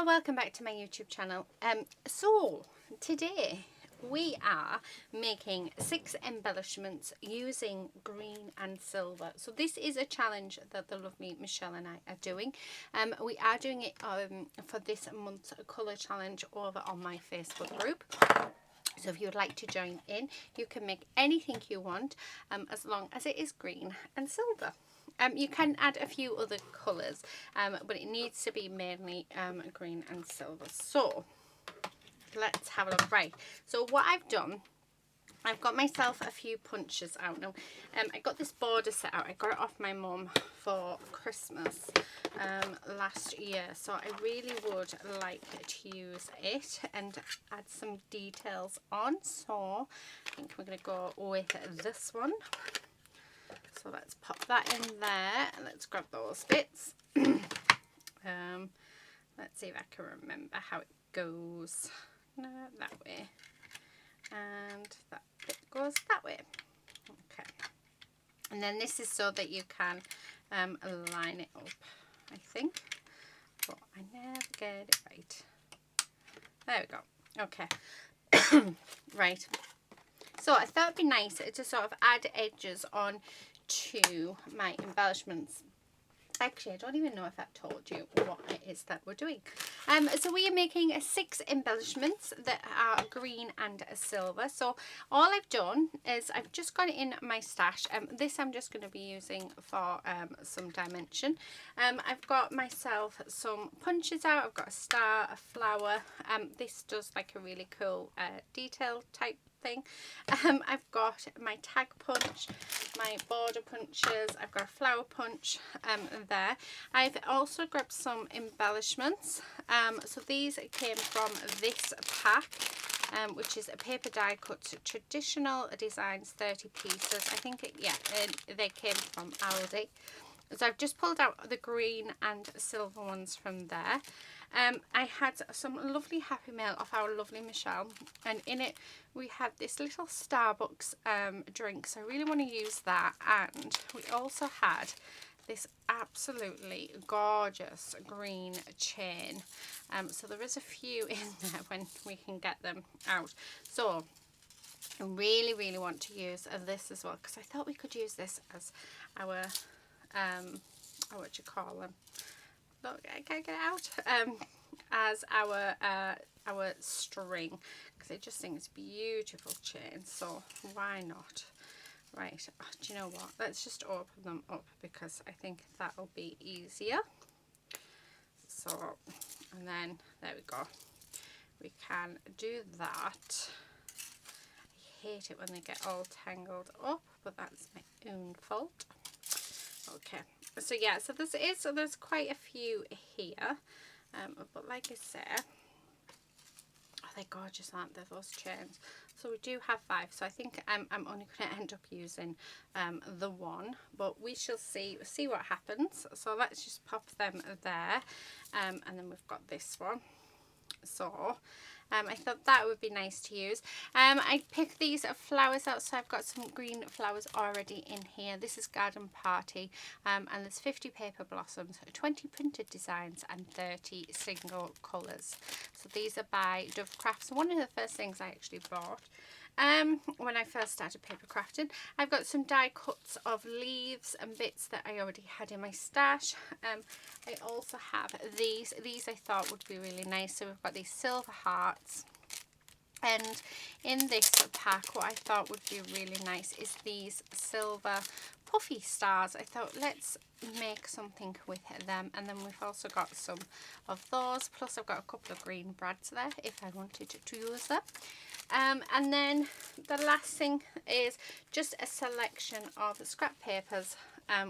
Hello, welcome back to my YouTube channel. So today we are making 6 embellishments using green and silver. So this is a challenge that the lovely Michelle and I are doing. We are doing it for this month's colour challenge over on my Facebook group. So if you would like to join in, you can make anything you want as long as it is green and silver. You can add a few other colours, but it needs to be mainly green and silver. So let's have a look. Right, so what I've done, I've got myself a few punches out now. I got this border set out. I got it off my mum for Christmas last year. So I really would like to use it and add some details on. So I think we're going to go with this one. So let's pop that in there and let's grab those bits. Let's see if I can remember how it goes. No, that way. And that bit goes that way. Okay. And then this is so that you can line it up, I think. But I never get it right. There we go. Okay. Right. So I thought it'd be nice to sort of add edges on to my embellishments. Actually, I don't even know if I've told you what it is that we're doing. So we are making 6 embellishments that are green and silver. So all I've done is I've just got it in my stash. This I'm just going to be using for some dimension. I've got myself some punches out. I've got a star, a flower. This does like a really cool detail type thing. I've got my tag punch, my border punches, I've got a flower punch there. I've also grabbed some embellishments. So these came from this pack, which is a paper die cut traditional designs, 30 pieces. I think they came from Aldi. So I've just pulled out the green and silver ones from there. I had some lovely Happy Mail off our lovely Michelle, and in it we had this little Starbucks drink, so I really want to use that. And we also had this absolutely gorgeous green chain, so there is a few in there when we can get them out. So I really want to use this as well, because I thought we could use this as our what do you call them? Look, I can't get it out. As our string, because I just think it's a beautiful chain. So why not? Right. Oh, do you know what? Let's just open them up, because I think that'll be easier. So, and then there we go. We can do that. I hate it when they get all tangled up, but that's my own fault. Okay, so yeah, so there's quite a few here, but like I said, oh, they're gorgeous, aren't they, those chains? So we do have 5, so I think I'm only going to end up using the one, but we shall see what happens. So let's just pop them there, and then we've got this one. So I thought that would be nice to use. I picked these flowers out, so I've got some green flowers already in here. This is Garden Party, and there's 50 paper blossoms, 20 printed designs, and 30 single colours. So these are by Dove Crafts. One of the first things I actually bought when I first started paper crafting. I've got some die cuts of leaves and bits that I already had in my stash. I also have these I thought would be really nice. So we've got these silver hearts, and in this pack what I thought would be really nice is these silver puffy stars. I thought let's make something with them, and then we've also got some of those, plus I've got a couple of green brads there if I wanted to use them. And then the last thing is just a selection of scrap papers,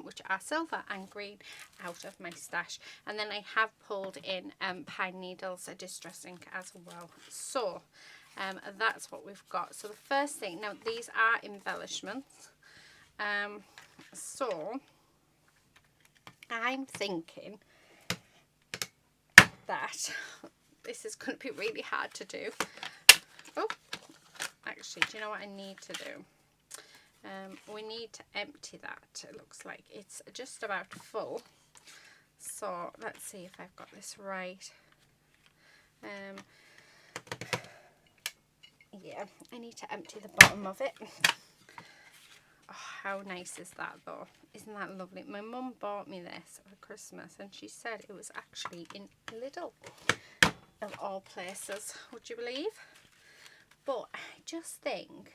which are silver and green, out of my stash. And then I have pulled in pine needles, distress ink as well. So that's what we've got. So the first thing, now these are embellishments. So I'm thinking that this is going to be really hard to do. Oh, actually, do you know what I need to do? We need to empty that. It looks like it's just about full. So let's see if I've got this right. Yeah, I need to empty the bottom of it. Oh, how nice is that though? Isn't that lovely? My mum bought me this for Christmas and she said it was actually in Lidl, of all places, would you believe? But I just think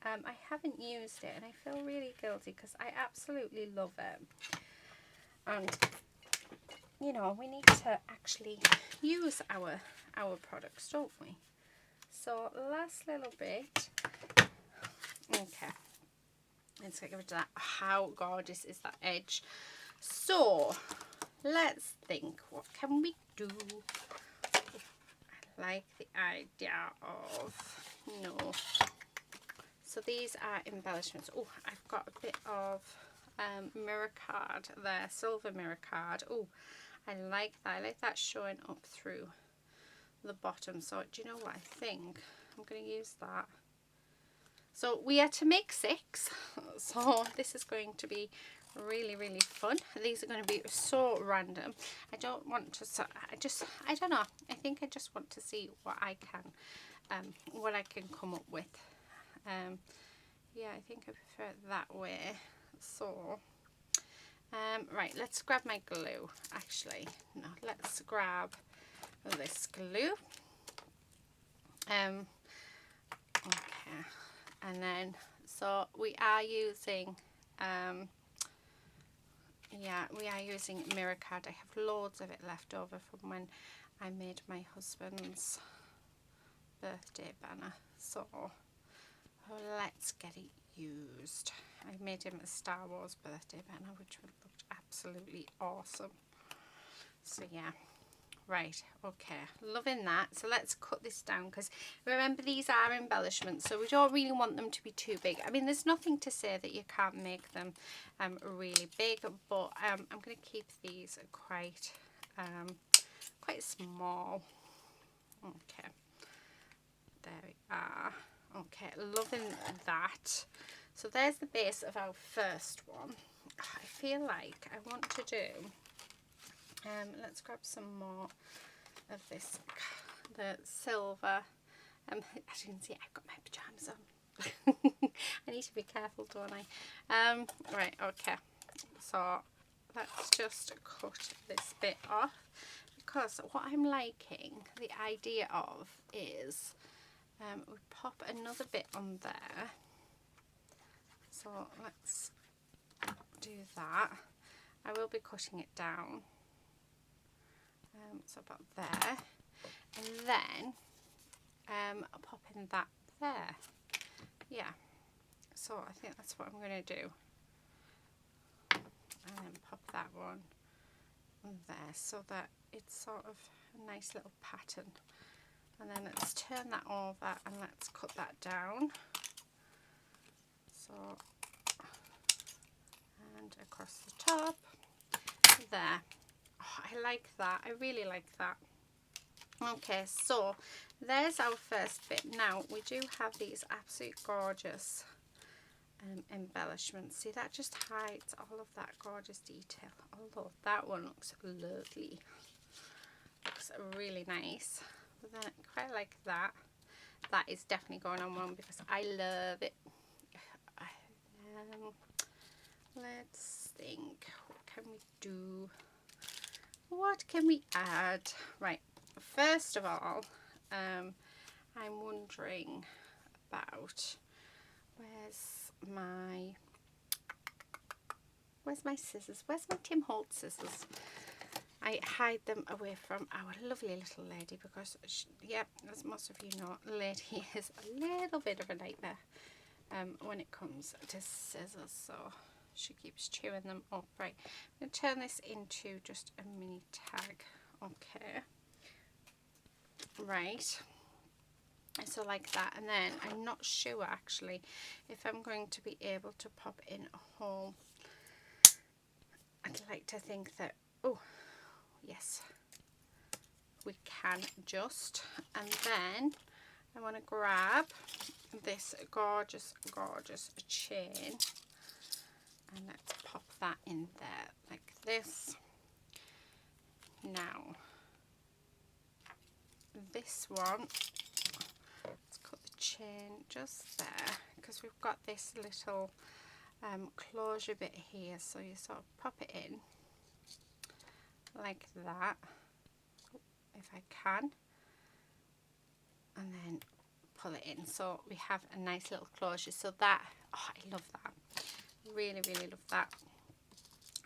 I haven't used it and I feel really guilty because I absolutely love it. And you know, we need to actually use our products, don't we? So last little bit. Okay, let's get rid of that. How gorgeous is that edge? So let's think, what can we do? I like the idea of, no. So these are embellishments. Oh, I've got a bit of mirror card there, silver mirror card. Oh, I like that. I like that showing up through the bottom. So do you know what I think? I'm going to use that. So we are to make 6. So this is going to be really, really fun. These are going to be so random. I don't want to, I don't know. I think I just want to see what I can come up with. Yeah, I think I prefer it that way. So right, let's grab my glue. Actually, no, let's grab this glue. Okay, and then so we are using yeah, we are using mirror card. I have loads of it left over from when I made my husband's birthday banner, so let's get it used. I made him a Star Wars birthday banner which looked absolutely awesome. So yeah, right, okay, loving that. So let's cut this down because remember these are embellishments, so we don't really want them to be too big. I mean, there's nothing to say that you can't make them really big, but I'm going to keep these quite small. Okay, there we are. Okay, loving that. So there's the base of our first one. I feel like I want to do let's grab some more of this, the silver. As you can see, I've got my pyjamas on. I need to be careful, don't I? Right, okay. So let's just cut this bit off because what I'm liking the idea of is we pop another bit on there. So let's do that. I will be cutting it down. So about there, and then popping that there. Yeah, so I think that's what I'm going to do, and then pop that one there so that it's sort of a nice little pattern. And then let's turn that over and let's cut that down. So, and across the top there. Oh, I like that. I really like that. Okay, so there's our first bit. Now we do have these absolute gorgeous embellishments. See, that just hides all of that gorgeous detail. Although that one looks lovely. Looks really nice. But then I quite like that. That is definitely going on one because I love it. Let's think. What can we do? What can we add? Right, first of all, I'm wondering about where's my scissors? Where's my Tim Holtz scissors? I hide them away from our lovely little lady because she, yeah, as most of you know, lady is a little bit of a nightmare when it comes to scissors, so she keeps chewing them up. Right, I'm going to turn this into just a mini tag. Okay, right, so like that. And then I'm not sure actually if I'm going to be able to pop in a hole. I'd like to think that, oh yes, we can just. And then I want to grab this gorgeous chain and let's pop that in there like this. Now this one, let's cut the chain just there, because we've got this little closure bit here, so you sort of pop it in like that, if I can, and then pull it in, so we have a nice little closure. So that, oh, I love that, really love that.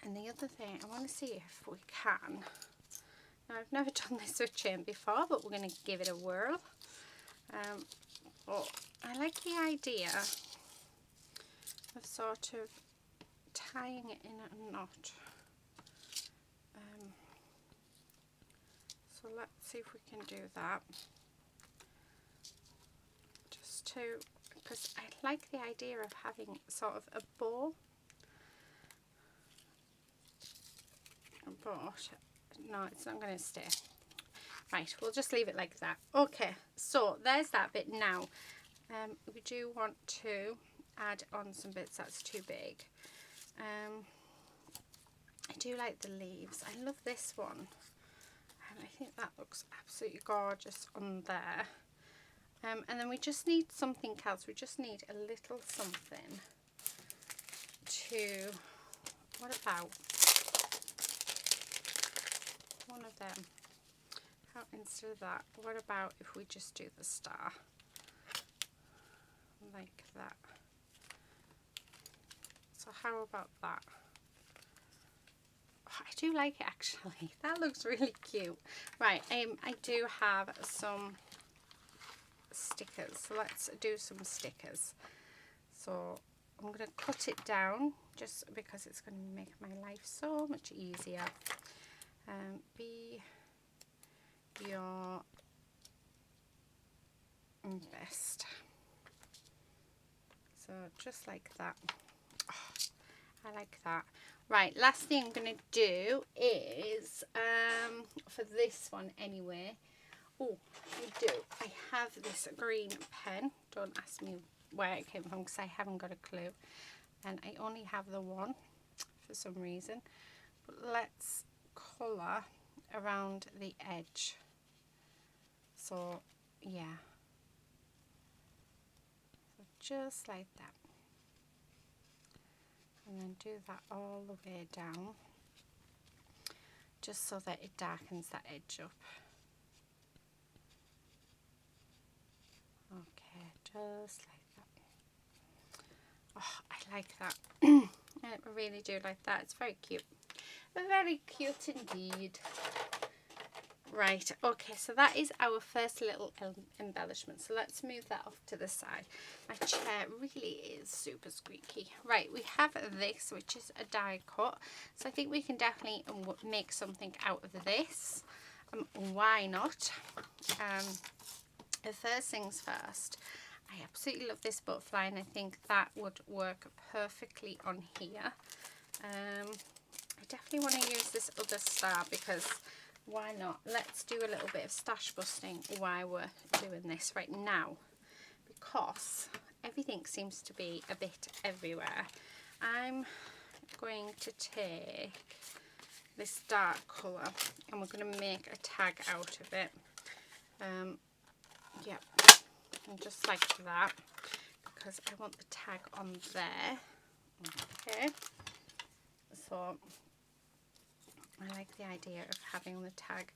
And the other thing, I want to see if we can, now I've never done this with chain before, but we're going to give it a whirl. But I like the idea of sort of tying it in a knot. So let's see if we can do that. Just to, because I like the idea of having sort of a bow. But no, it's not going to stay. Right, we'll just leave it like that. Okay, so there's that bit. Now we do want to add on some bits that's too big. I do like the leaves. I love this one. I think that looks absolutely gorgeous on there. And then we just need something else. We just need a little something to, what about one of them? How, instead of that, what about if we just do the star like that? So how about that? Oh, I do like it actually. That looks really cute. Right, I do have some stickers, so let's do some stickers. So I'm going to cut it down just because it's going to make my life so much easier. Be your best. So just like that. Oh, I like that. Right, last thing I'm going to do is, for this one anyway, oh, I have this green pen. Don't ask me where it came from because I haven't got a clue. And I only have the one for some reason. But let's colour around the edge. So, yeah. So just like that. And then do that all the way down. Just so that it darkens that edge up. Okay, just like that. Oh, I like that. I really do like that. It's very cute. Very cute indeed. Right, okay, so that is our first little embellishment. So let's move that off to the side. My chair really is super squeaky. Right, we have this, which is a die cut. So I think we can definitely make something out of this. Why not? The first things first, I absolutely love this butterfly, and I think that would work perfectly on here. I definitely want to use this other star because why not? Let's do a little bit of stash busting while we're doing this right now, because everything seems to be a bit everywhere. I'm going to take this dark colour and we're going to make a tag out of it. Yep, and just like that, because I want the tag on there. Okay, so I like the idea of having the tag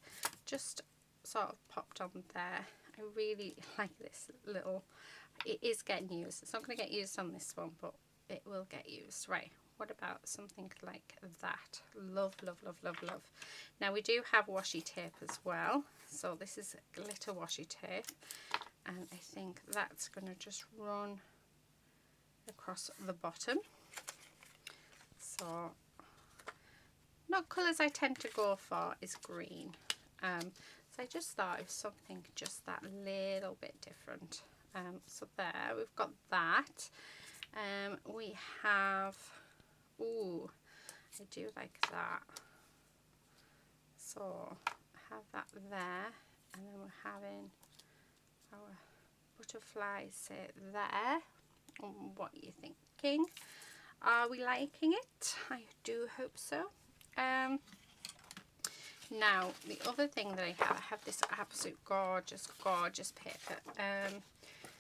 just sort of popped on there. I really like this little, it is getting used. It's not going to get used on this one, but it will get used. Right, what about something like that? Love, love, love, love, love. Now we do have washi tape as well. So this is glitter washi tape. And I think that's going to just run across the bottom. So, not colours I tend to go for is green. So I just thought it was something just that little bit different. So there, we've got that. We have, ooh, I do like that. So I have that there, and then we're having our butterflies sit there. What are you thinking? Are we liking it? I do hope so. Now, the other thing that I have this absolute gorgeous, gorgeous paper.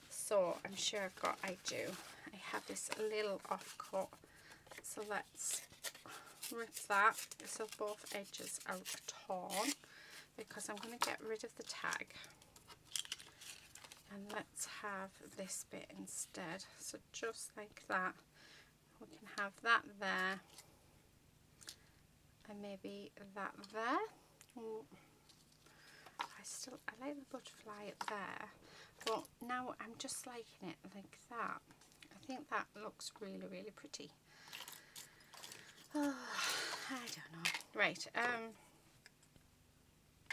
So I'm sure I do. I have this little offcut. So let's rip that so both edges are torn, because I'm going to get rid of the tag. And let's have this bit instead. So just like that, we can have that there, and maybe that there. Ooh. I like the butterfly up there, but now I'm just liking it like that. I think that looks really, really pretty. Oh, I don't know. Right,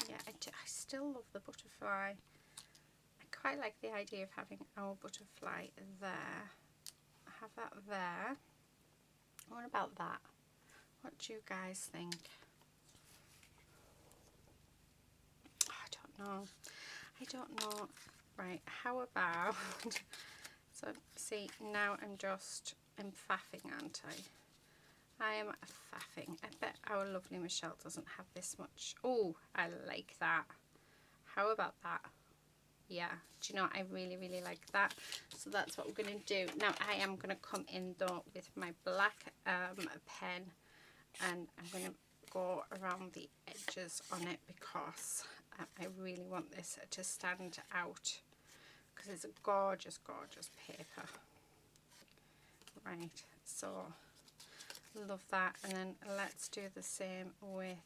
yeah, I still love the butterfly. I quite like the idea of having our butterfly there. I have that there. What about that? What do you guys think? I don't know. Right, how about so see, now I'm faffing, aren't I? I am faffing. I bet our lovely Michelle doesn't have this much. Oh, I like that. How about that? Yeah, do you know, I really, really like that. So that's what we're going to do. Now I am going to come in though with my black pen, and I'm going to go around the edges on it, because I really want this to stand out, because it's a gorgeous, gorgeous paper. Right, so love that. And then let's do the same with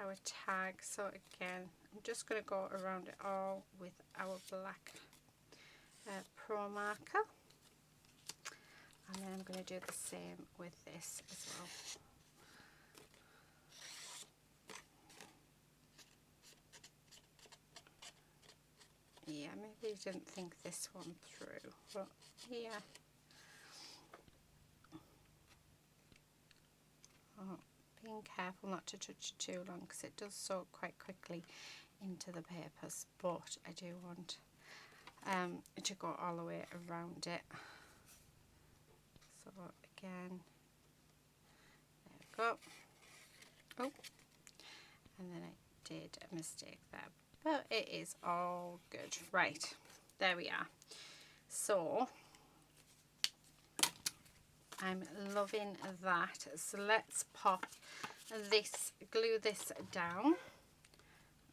our tag. So again, I'm just going to go around it all with our black Pro marker, and then I'm going to do the same with this as well. Yeah, maybe I didn't think this one through, but yeah. Oh, being careful not to touch it too long, because it does soak quite quickly into the papers, but I do want to go all the way around it. So again, there we go. Oh, and then I did a mistake there, but it is all good. Right, there we are. So I'm loving that. So let's pop this, glue this down.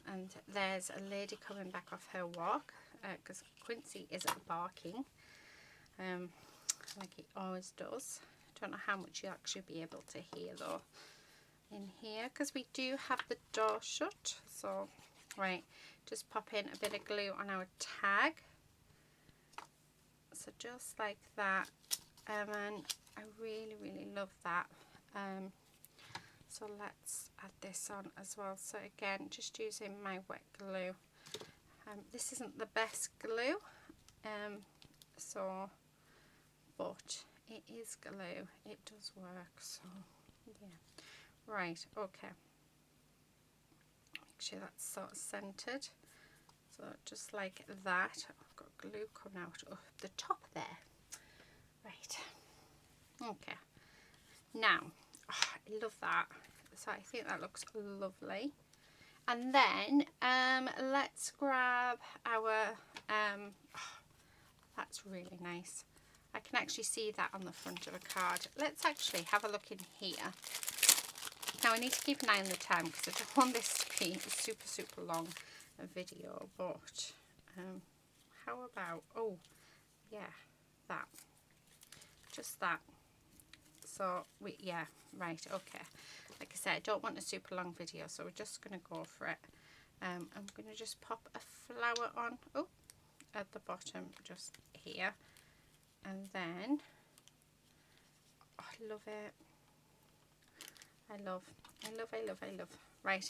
And there's a lady coming back off her walk, because Quincy is barking, like he always does. Don't know how much you'll actually be able to hear though in here, because we do have the door shut. So right, just pop in a bit of glue on our tag. So just like that, and I really, really love that. So let's add this on as well. So again, just using my wet glue. This isn't the best glue, but it is glue. It does work. So yeah. Right. Okay. Make sure that's sort of centered. So just like that. I've got glue coming out of the top there. Right. Okay. Now, I love that. So I think that looks lovely. And then let's grab our that's really nice. I can actually see that on the front of a card. Let's actually have a look in here. Now I need to keep an eye on the time, because I don't want this to be a super, super long video, but how about, oh yeah, that, just that. So yeah, right, okay. Like I said, I don't want a super long video, so we're just going to go for it. I'm going to just pop a flower on, oh, at the bottom, just here. And then, oh, I love it. I love. Right,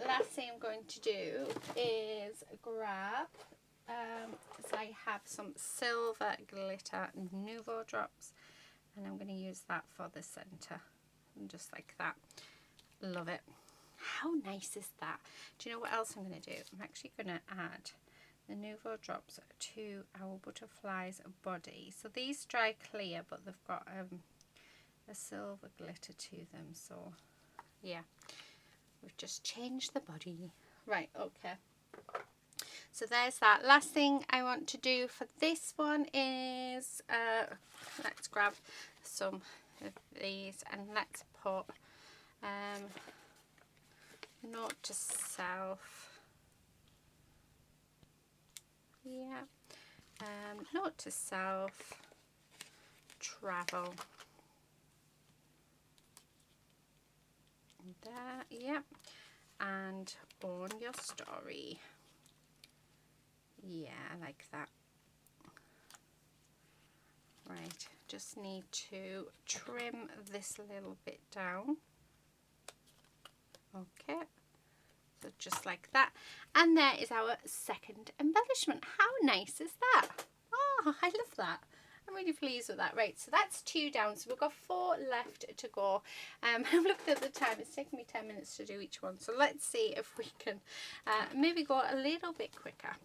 last thing I'm going to do is grab, so I have some silver glitter Nouveau drops, and I'm going to use that for the center, and just like that. Love it. How nice is that? Do you know what else I'm going to do? I'm actually going to add the Nouveau drops to our butterfly's body. So these dry clear, but they've got a silver glitter to them. So yeah, We've just changed the body. Right, okay. So there's that. Last thing I want to do for this one is, let's grab some of these and let's put note to self. Yeah. Note to self, travel. There, yeah. And own your story. Yeah, I like that. Right, just need to trim this little bit down. Okay, so just like that. And there is our second embellishment. How nice is that? Oh, I love that. I'm really pleased with that. Right, so that's 2 down. So we've got 4 left to go. I've looked at the time. It's taken me 10 minutes to do each one. So let's see if we can maybe go a little bit quicker.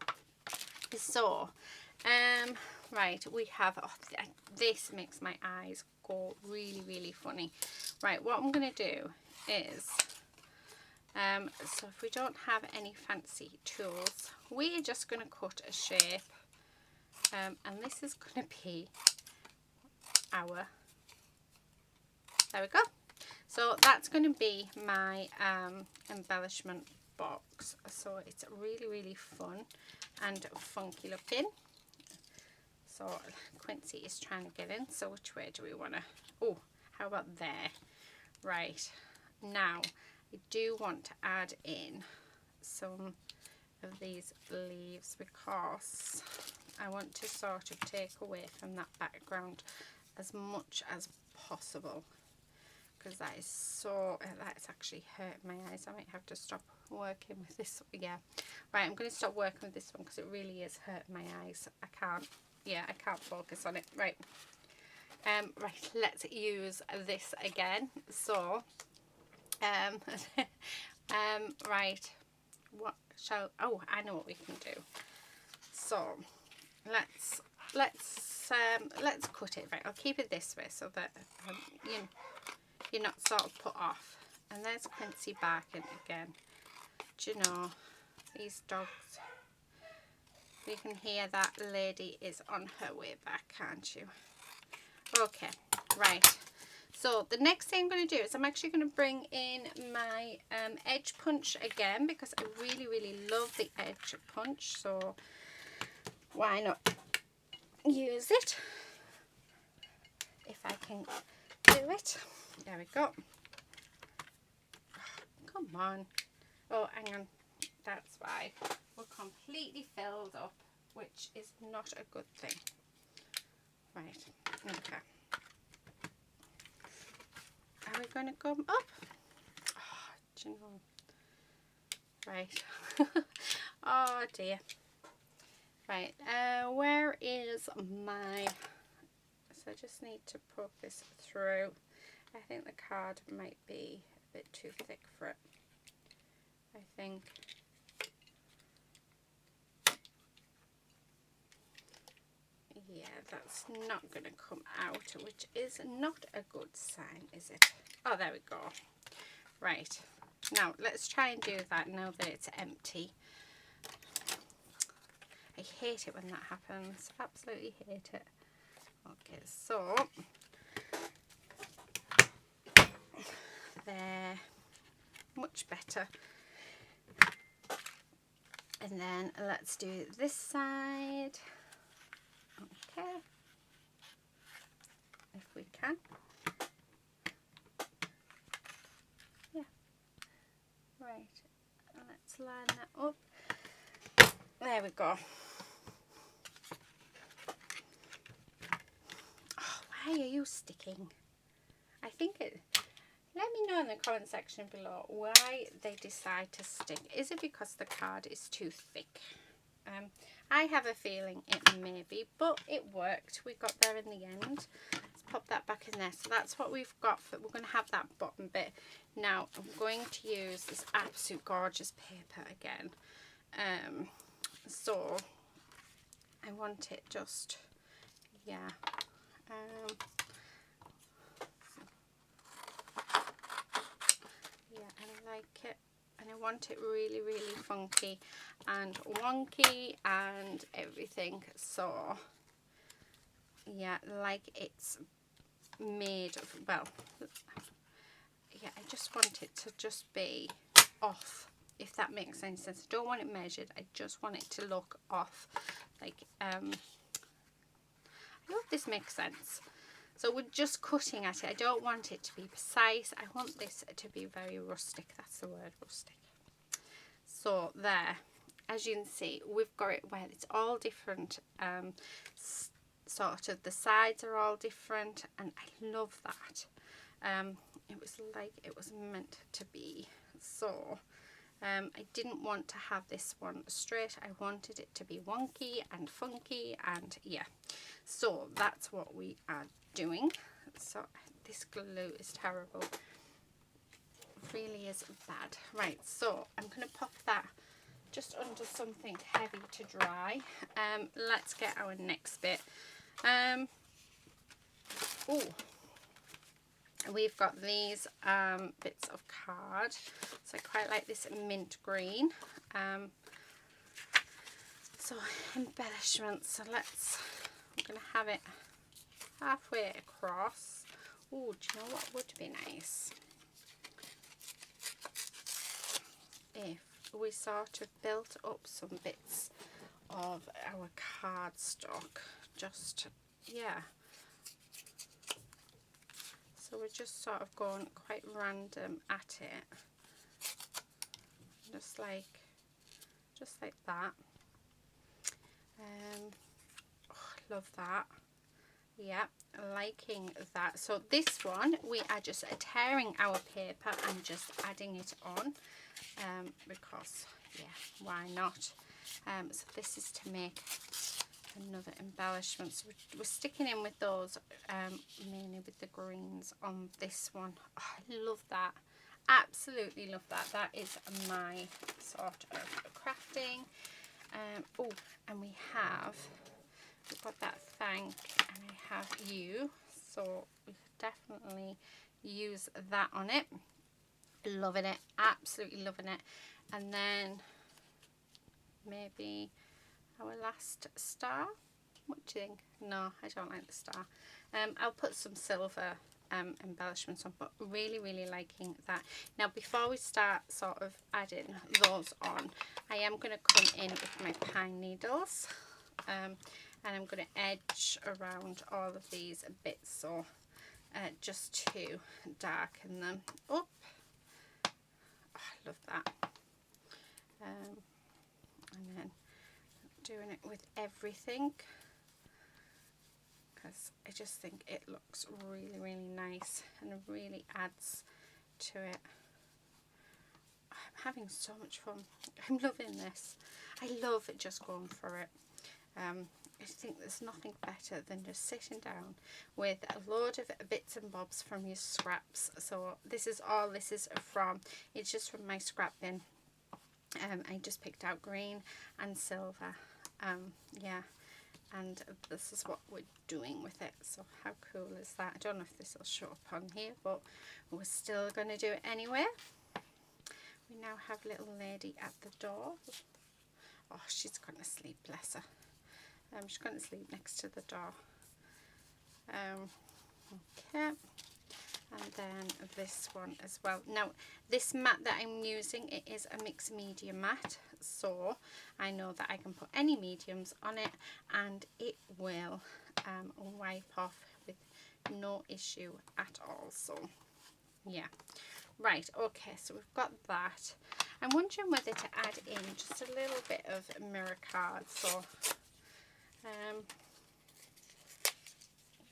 So, right, we have, oh, this makes my eyes go really, really funny. Right, what I'm going to do is, so if we don't have any fancy tools, we're just going to cut a shape. And this is going to be our, there we go. So that's going to be my embellishment box. So it's really, really fun and funky looking. So Quincy is trying to get in. So which way do we want to, oh, how about there? Right, now I do want to add in some of these leaves because I want to sort of take away from that background as much as possible, because that is so, that's actually hurt my eyes. I might have to stop working with this. Yeah, right, I'm going to stop working with this one because it really is hurting my eyes. I can't focus on it. Right, right, let's use this again. So right, what shall, oh, I know what we can do. So let's cut it. Right, I'll keep it this way so that you're not sort of put off. And there's Quincy barking again. Do you know, these dogs, you can hear that lady is on her way back, can't you? Okay, right. So the next thing I'm going to do is I'm actually going to bring in my edge punch again, because I really, really love the edge punch. So why not use it if I can do it? There we go. Oh, come on. Oh, hang on. That's why we're completely filled up, which is not a good thing. Right, okay. Are we going to come up? Oh, do you know? Right. Oh dear. Right, where is my, so I just need to poke this through. I think the card might be a bit too thick for it. I think. Yeah, that's not going to come out, which is not a good sign, is it? Oh, there we go. Right, now let's try and do that now that it's empty. I hate it when that happens. Absolutely hate it. Okay, so there, much better. And then let's do this side. Okay, if we can. Yeah. Right. Let's line that up. There we go. Oh, why are you sticking? I think it, let me know in the comment section below why they decide to stick. Is it because the card is too thick? I have a feeling it may be, but it worked. We got there in the end. Let's pop that back in there. So that's what we've got. We're going to have that bottom bit. Now I'm going to use this absolute gorgeous paper again. So I want it just, yeah. Yeah, and like it, and I want it really, really funky and wonky and everything. So yeah, like it's made of, well, yeah, I just want it to just be off, if that makes any sense. I don't want it measured, I just want it to look off, like I hope this makes sense. So we're just cutting at it. I don't want it to be precise. I want this to be very rustic. That's the word, rustic. So there, as you can see, we've got it where it's all different. Sort of the sides are all different, and I love that. It was like it was meant to be. So I didn't want to have this one straight. I wanted it to be wonky and funky, and yeah. So that's what we are doing. So this glue is terrible. It really is bad. Right, so I'm going to pop that just under something heavy to dry. Let's get our next bit. Oh, we've got these bits of card. So I quite like this mint green. So embellishments. So I'm going to have it halfway across. Oh, do you know what would be nice? If we sort of built up some bits of our cardstock. Just, yeah. So we're just sort of going quite random at it. Just like that. Oh, love that. Yeah, liking that. So this one, we are just tearing our paper and just adding it on, because yeah, why not? So this is to make another embellishment. So we're sticking in with those, mainly with the greens on this one. Oh, I love that. Absolutely love that. That is my sort of crafting. Oh, and we've got that thank, and I have you, so we could definitely use that on it. Loving it, absolutely loving it. And then maybe our last star. What do you think? No, I don't like the star. I'll put some silver embellishments on, but really, really liking that. Now, before we start sort of adding those on, I am going to come in with my pine needles, and I'm going to edge around all of these bits, so just to darken them up. Oh, I love that. And then doing it with everything, because I just think it looks really, really nice and it really adds to it. I'm having so much fun. I'm loving this. I love just going for it. I think there's nothing better than just sitting down with a load of bits and bobs from your scraps. So this is all this is from. It's just from my scrap bin. I just picked out green and silver. Yeah, and this is what we're doing with it. So how cool is that? I don't know if this will show up on here, but we're still going to do it anyway. We now have little lady at the door. Oh, she's going to sleep, bless her. She's going to sleep next to the door. Okay, and then this one as well. Now, this mat that I'm using, it is a mixed media mat, so I know that I can put any mediums on it and it will wipe off with no issue at all. So yeah, right, okay, so we've got that. I'm wondering whether to add in just a little bit of mirror card. So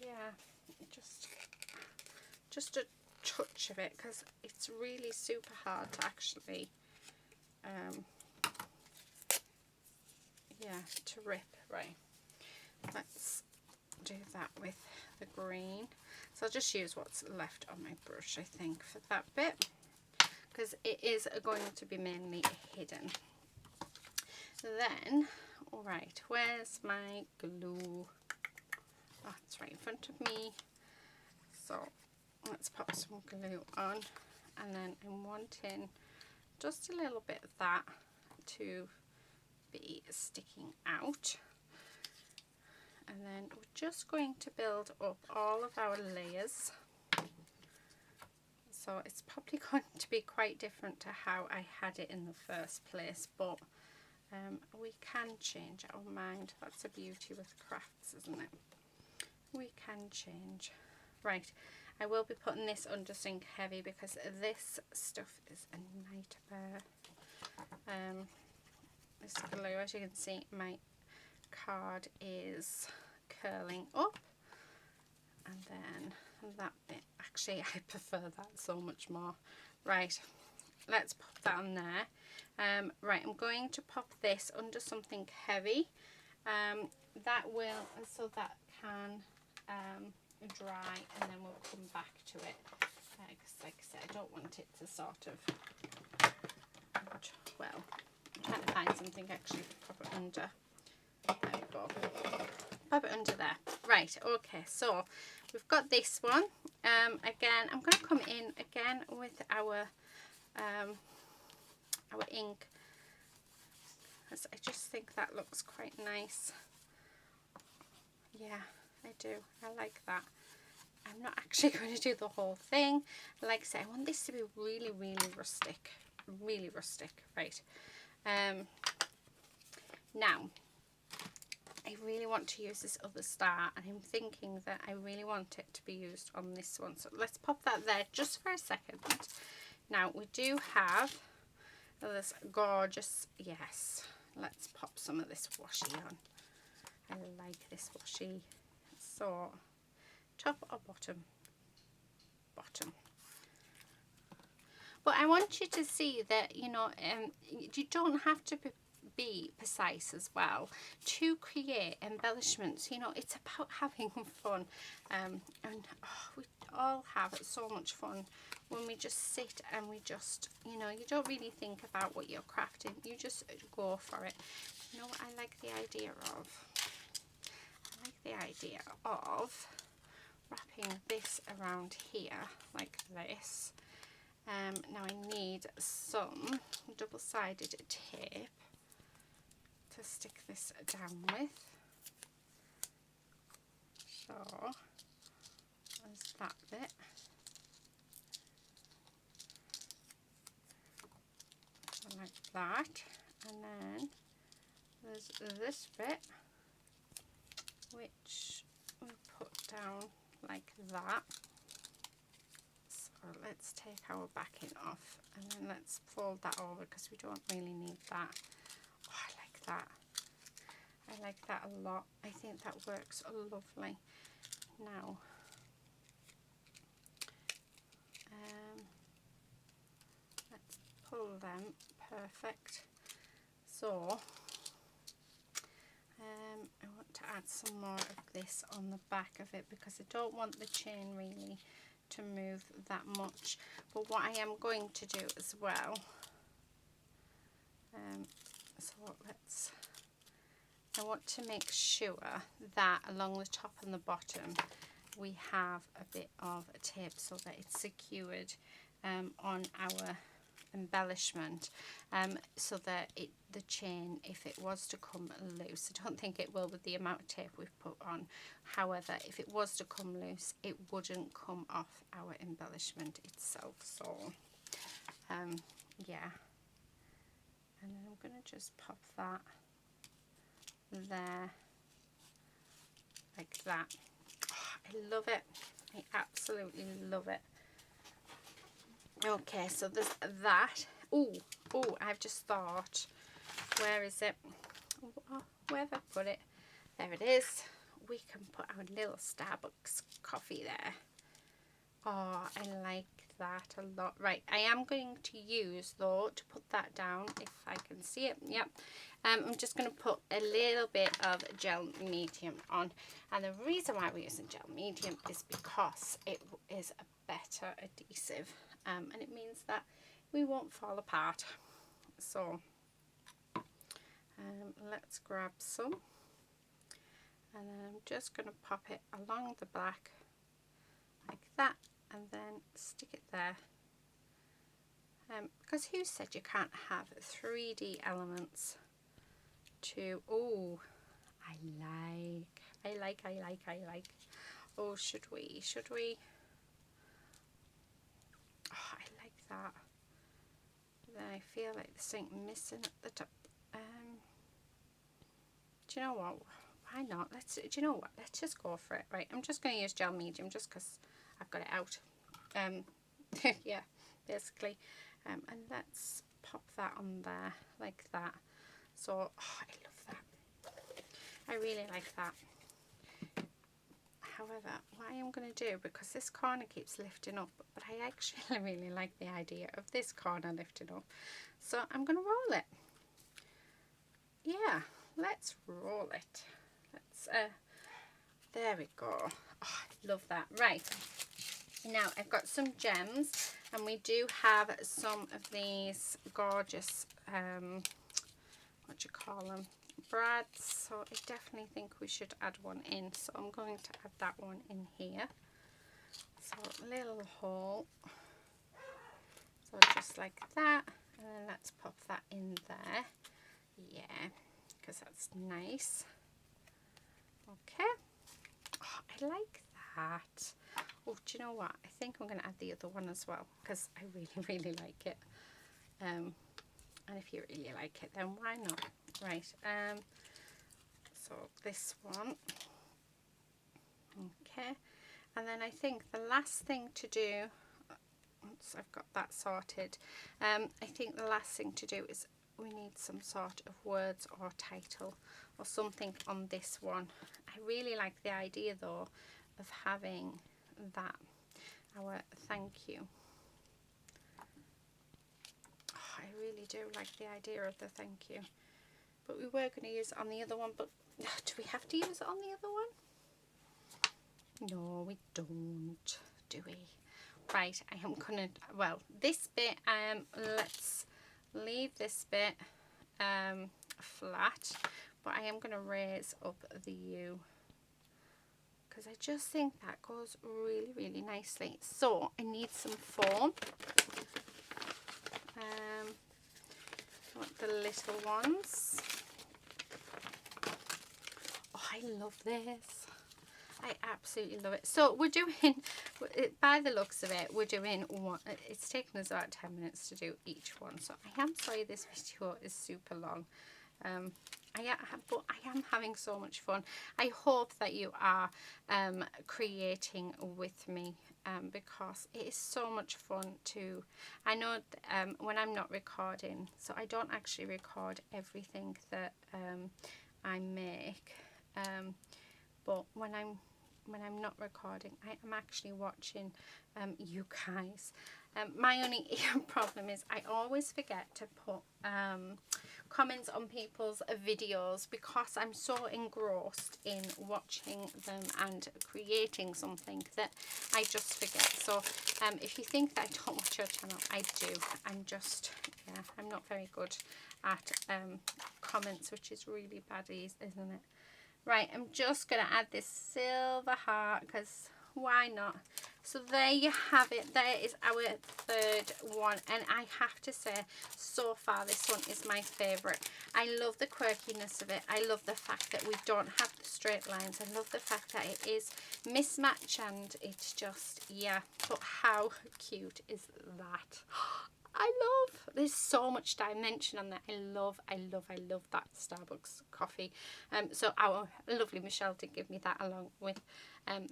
yeah, just a touch of it, because it's really super hard to actually yeah, to rip. Right, let's do that with the green. So I'll just use what's left on my brush, I think, for that bit, because it is going to be mainly hidden. Then, all right, where's my glue? Oh, it's right in front of me. So let's pop some glue on, and then I'm wanting just a little bit of that to be sticking out. And then we're just going to build up all of our layers. So it's probably going to be quite different to how I had it in the first place, but we can change our mind. That's the beauty with crafts, isn't it? We can change. Right, I will be putting this under Sink Heavy because this stuff is a nightmare. This glue, as you can see, my card is curling up, and then that bit, actually I prefer that so much more. Right, let's pop that on there. Right, I'm going to pop this under something heavy, that will, so that can dry, and then we'll come back to it, because like I said, I don't want it to sort of, well, I'm trying to find something actually to pop it under. There we go. Pop it under there. Right, okay, so we've got this one. Again, I'm going to come in again with our ink, because I just think that looks quite nice. Yeah, I do. I like that. I'm not actually going to do the whole thing. Like I say, I want this to be really, really rustic. Really rustic. Right. Now, I really want to use this other star, and I'm thinking that I really want it to be used on this one. So let's pop that there just for a second. Now, we do have this gorgeous, yes, let's pop some of this washi on. I like this washi. So, top or bottom? Bottom. But I want you to see that, you know, you don't have to be precise as well to create embellishments. You know, it's about having fun, and we all have so much fun when we just sit and we just, you know, you don't really think about what you're crafting, you just go for it. You know what I like the idea of? I like the idea of wrapping this around here like this. Now I need some double-sided tape to stick this down with. So there's that bit. So like that. And then there's this bit, which we put down like that. So let's take our backing off, and then let's fold that over because we don't really need that. Oh, I like that. I like that a lot. I think that works lovely. Now, let's pull them. Perfect. So, I want to add some more of this on the back of it because I don't want the chain really to move that much. But what I am going to do as well, I want to make sure that along the top and the bottom we have a bit of tape so that it's secured on our embellishment, so that the chain, if it was to come loose, I don't think it will with the amount of tape we've put on, however, if it was to come loose, it wouldn't come off our embellishment itself. So yeah, and then I'm going to just pop that there like that. Oh, I love it. I absolutely love it. Okay, so there's that. Oh, I've just thought, where is it? Oh, where have I put it? There it is. We can put our little Starbucks coffee there. Oh, I like that a lot. Right, I am going to use, though, to put that down, if I can see it. Yep. I'm just going to put a little bit of gel medium on. And the reason why we're using gel medium is because it is a better adhesive. And it means that we won't fall apart. So let's grab some, and then I'm just going to pop it along the back like that, and then stick it there because who said you can't have 3D elements to, oh, I like. Oh, should we? Oh, I like that. Then I feel like there's something missing at the top. Do you know what? Why not? Do you know what? Let's just go for it. Right, I'm just going to use gel medium just because I've got it out. Yeah, basically. And let's pop that on there like that. So, oh, I love that. I really like that. However, what I am going to do, because this corner keeps lifting up, but I actually really like the idea of this corner lifting up. So I'm going to roll it. Yeah, let's roll it. There we go. Oh, I love that. Right. Now I've got some gems, and we do have some of these gorgeous, what do you call them? Brads. So I definitely think we should add one in. So I'm going to add that one in here. So a little hole. So just like that. And then let's pop that in there. Yeah, because that's nice. Okay. Oh, I like that. Oh, do you know what? I think I'm going to add the other one as well, because I really like it. And if you really like it, then why not? Right. So this one. Okay. And then I think the last thing to do, once I've got that sorted, I think the last thing to do is we need some sort of words or title or something on this one. I really like the idea though of having that, our thank you. Oh, I really do like the idea of the thank you. But we were going to use it on the other one, but do we have to use it on the other one? No, we don't, do we? Right, I am gonna, well, this bit, let's leave this bit flat, but I am gonna raise up the U, because I just think that goes really nicely. So I need some foam. I want the little ones. Oh, I love this. I absolutely love it. So we're doing, by the looks of it, we're doing one. It's taken us about 10 minutes to do each one. So I am sorry this video is super long. But I am having so much fun. I hope that you are creating with me, because it is so much fun to, I know when I'm not recording, so I don't actually record everything that I make, but when I'm not recording, I am actually watching you guys. My only problem is I always forget to put comments on people's videos, because I'm so engrossed in watching them and creating something that I just forget. So if you think that I don't watch your channel, I do. I'm just, yeah, I'm not very good at comments, which is really bad, isn't it? Right, I'm just going to add this silver heart, because why not? So there you have it. There is our third one. And I have to say, so far, this one is my favourite. I love the quirkiness of it. I love the fact that we don't have the straight lines. I love the fact that it is mismatch, and it's just, yeah. But how cute is that? I love, there's so much dimension on that. I love that Starbucks coffee. So our lovely Michelle did give me that along with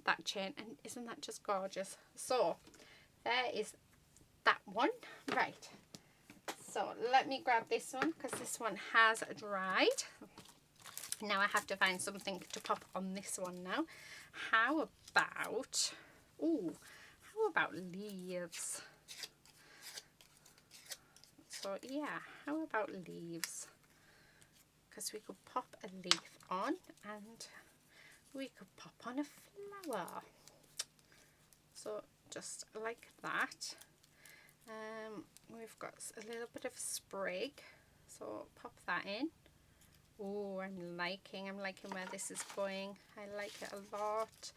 that chain, and isn't that just gorgeous? So there is that one. Right, so let me grab this one, because this one has dried. Now I have to find something to pop on this one now. How about, ooh, how about leaves? So yeah, how about leaves? Because we could pop a leaf on, and we could pop on a flower. So just like that. We've got a little bit of sprig, so pop that in. Oh, I'm liking where this is going. I like it a lot.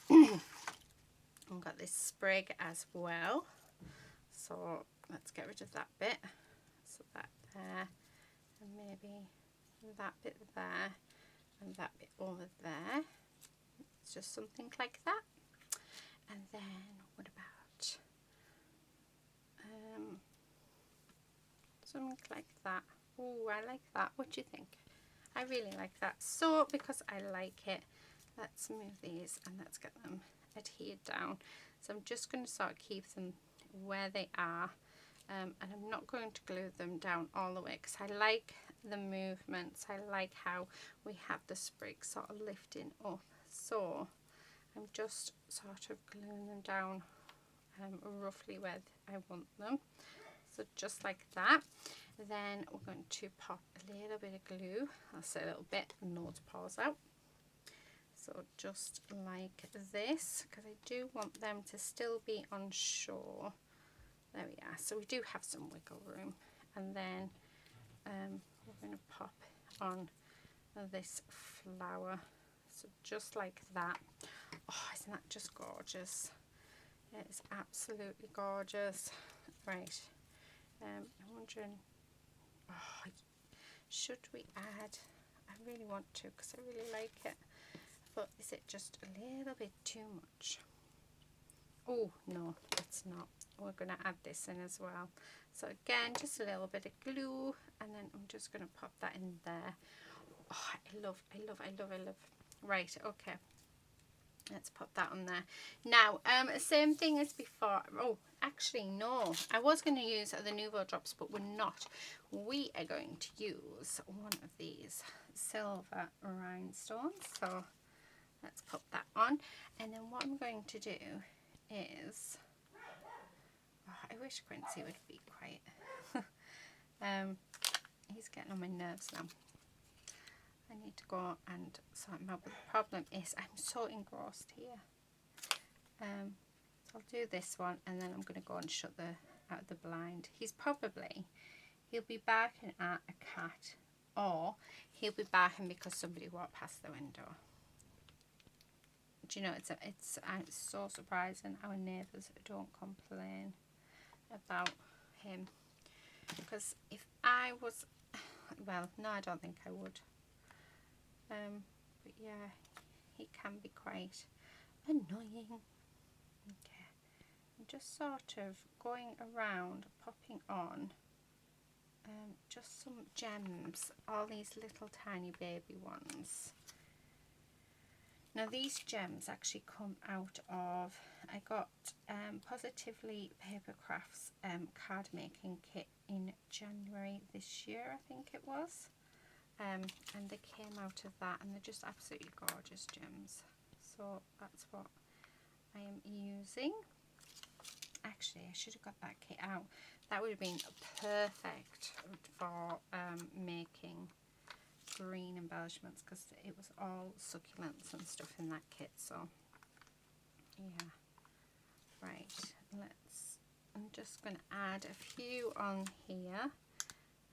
I've got this sprig as well. So let's get rid of that bit. So that there, and maybe that bit there, and that bit over there. It's just something like that. And then what about something like that? Oh, I like that. What do you think? I really like that. So because I like it, let's move these and let's get them adhered down. So I'm just going to sort of keep them where they are, and I'm not going to glue them down all the way because I like the movements. I like how we have the sprig sort of lifting up. So I'm just sort of gluing them down roughly where I want them. So just like that. Then we're going to pop a little bit of glue. I'll say a little bit, no to pause out. So just like this, because I do want them to still be on shore. There we are. So we do have some wiggle room. And then we're going to pop on this flower. So just like that. Oh, isn't that just gorgeous? It is absolutely gorgeous. Right. I'm wondering, oh, should we add? I really want to because I really like it. But is it just a little bit too much? Oh, no, it's not. We're going to add this in as well. So again, just a little bit of glue, and then I'm just going to pop that in there. Oh, I love. Right, okay. Let's pop that on there. Now, same thing as before. Oh, actually, no. I was going to use the Nouveau drops, but we're not. We are going to use one of these silver rhinestones. So let's pop that on. And then what I'm going to do is... Oh, I wish Quincy would be quiet. He's getting on my nerves now. I need to go and sort him out, but the problem is I'm so engrossed here. So I'll do this one, and then I'm going to go and shut out the blind. He'll be barking at a cat, or he'll be barking because somebody walked past the window. Do you know, it's so surprising our neighbours don't complain about him. Because if I was, well, no, I don't think I would. But yeah, he can be quite annoying. Okay, I'm just sort of going around, popping on just some gems, all these little tiny baby ones. Now these gems actually come out of, I got Positively Paper Crafts card making kit in January this year, I think it was. And they came out of that, and they're just absolutely gorgeous gems. So that's what I am using. Actually, I should have got that kit out. That would have been perfect for making green embellishments, because it was all succulents and stuff in that kit. So yeah, right, I'm just going to add a few on here,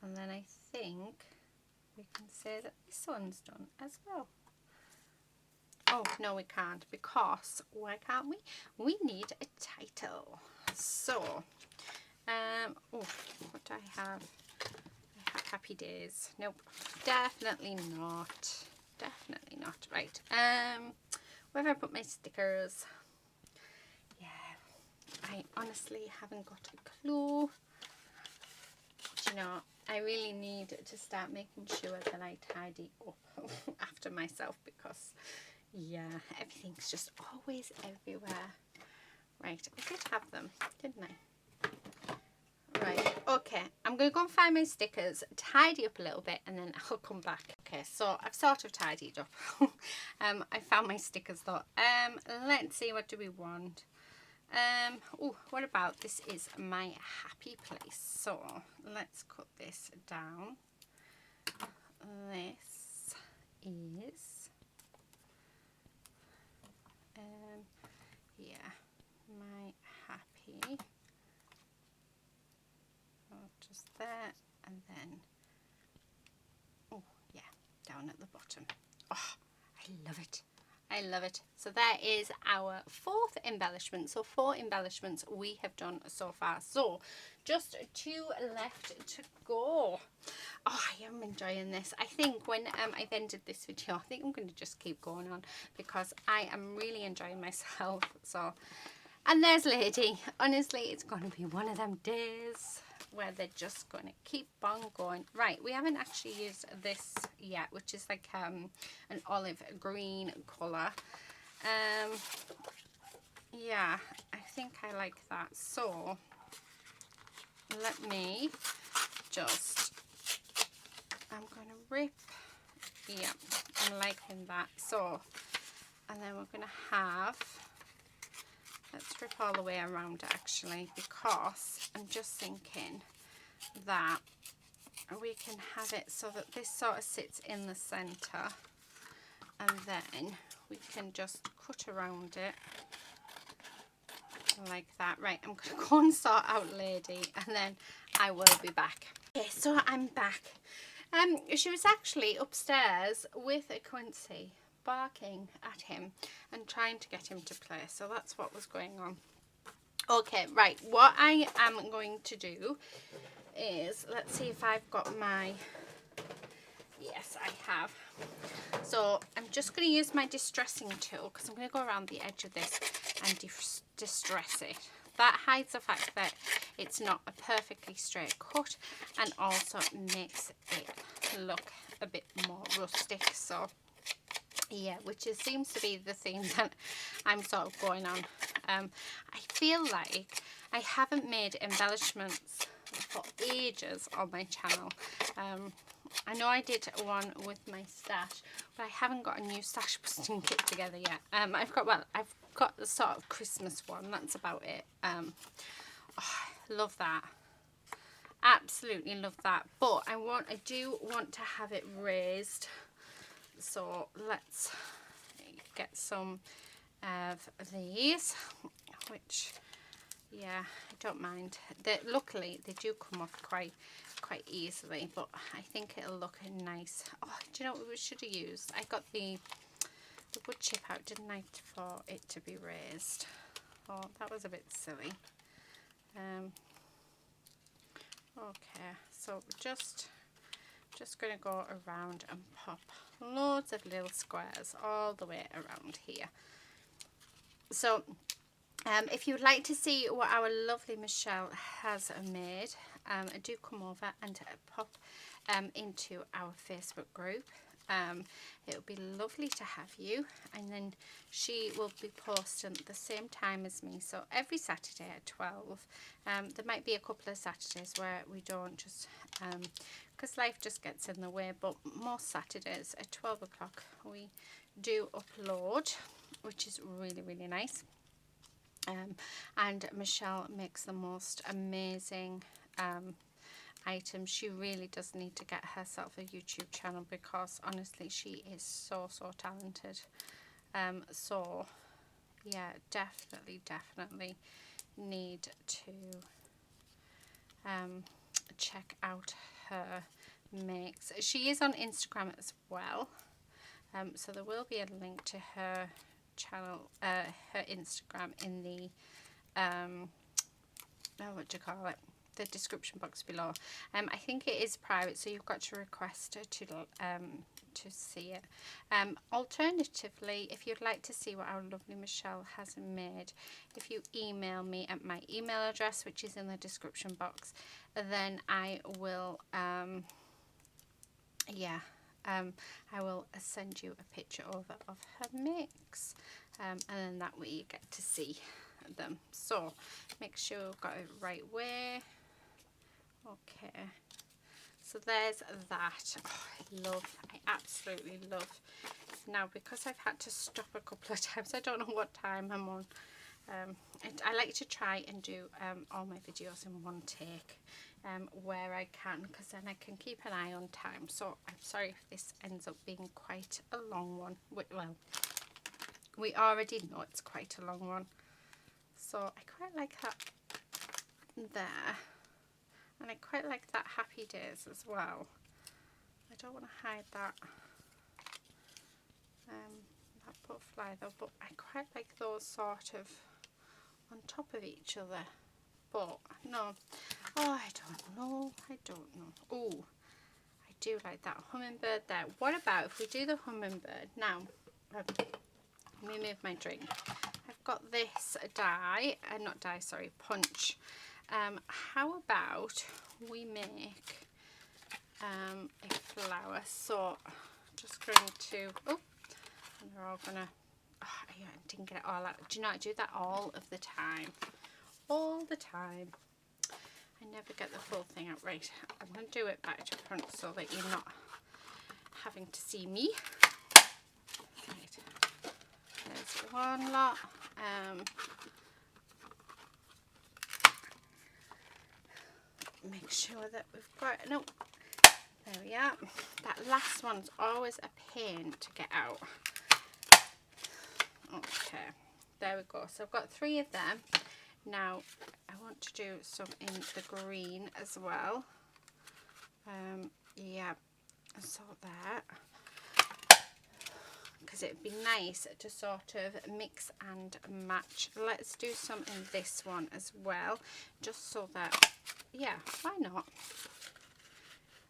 and then I think we can say that this one's done as well. Oh, no, we can't, because why can't we? We need a title. So, oh, what do I have? I have Happy Days. Nope, definitely not. Definitely not. Right. Where have I put my stickers? Yeah, I honestly haven't got a clue. Do you know, I really need to start making sure that I tidy up after myself, because yeah, everything's just always everywhere. Right, I did have them, didn't I? Right, okay, I'm going to go and find my stickers, tidy up a little bit, and then I'll come back. Okay, so I've sort of tidied up. I found my stickers though. Let's see, what do we want? Oh, what about, this is my happy place. So let's cut this down. This is yeah, my happy. Oh, just there, and then oh yeah, down at the bottom. Oh, I love it. I love it. So there is our 4th embellishment. So 4 embellishments we have done so far. So just 2 left to go. Oh, I am enjoying this. I think when I've ended this video, I think I'm going to just keep going on because I am really enjoying myself. So, and there's Lady. Honestly, it's going to be one of them days where they're just going to keep on going. Right, we haven't actually used this yet, which is like an olive green colour. Yeah, I think I like that. So let me just, I'm going to rip, yeah, I'm liking that. So, and then we're going to have, let's rip all the way around actually, because I'm just thinking that we can have it so that this sort of sits in the centre, and then we can just cut around it like that. Right, I'm going to go and sort out Lady, and then I will be back. Okay, so I'm back. She was actually upstairs with a Quincy, barking at him and trying to get him to play. So that's what was going on. Okay, right, what I am going to do is, let's see if I've got my, yes I have. So I'm just going to use my distressing tool because I'm going to go around the edge of this and distress it. That hides the fact that it's not a perfectly straight cut, and also makes it look a bit more rustic. So yeah, which seems to be the theme that I'm sort of going on. I feel like I haven't made embellishments for ages on my channel. I know I did one with my stash, but I haven't got a new stash busting kit together yet. I've got the sort of Christmas one, that's about it. Oh, love that. Absolutely love that. But I do want to have it raised. So let's get some of these, which, yeah, I don't mind. Luckily they do come off quite easily, but I think it'll look nice. Oh, do you know what we should have used? I got the wood chip out, didn't I, for it to be raised. Oh, that was a bit silly. Okay, so just going to go around and pop loads of little squares all the way around here. So if you would like to see what our lovely Michelle has made, do come over and pop into our Facebook group. It would be lovely to have you, and then she will be posting at the same time as me, so every Saturday at 12. There might be a couple of Saturdays where we don't, just because life just gets in the way, but most Saturdays at 12 o'clock we do upload, which is really nice. And Michelle makes the most amazing items. She really does need to get herself a YouTube channel, because honestly she is so talented. So yeah, definitely need to check out her makes. She is on Instagram as well, so there will be a link to her channel, her Instagram, in the the description box below. I think it is private, so you've got to request to see it. Alternatively, if you'd like to see what our lovely Michelle has made, if you email me at my email address, which is in the description box, then I will I will send you a picture over of her mix, and then that way you get to see them. So make sure you've got it right way. Okay, so there's that. Oh, I absolutely love. Now, because I've had to stop a couple of times, I don't know what time I'm on. I like to try and do all my videos in one take, where I can, because then I can keep an eye on time. So I'm sorry if this ends up being quite a long one. Well, we already know it's quite a long one. So I quite like that there. And I quite like that Happy Days as well. I don't want to hide that that butterfly though, but I quite like those sort of on top of each other. But no, oh, I don't know. Oh, I do like that hummingbird there. What about if we do the hummingbird now? Let me move my drink. I've got this die, not die, sorry, punch. How about we make a flower? So just going to, oh, and they're all gonna, oh, I didn't get it all out. Do you know, I do that all of the time. All the time. I never get the full thing out. Right, I'm going to do it back to front so that you're not having to see me. Right, there's one lot. Make sure that we've got, no, there we are. That last one's always a pain to get out. Okay, there we go. So I've got 3 of them. Now I want to do some in the green as well. Yeah, so that, because it'd be nice to sort of mix and match. Let's do some in this one as well, just so that, yeah, why not?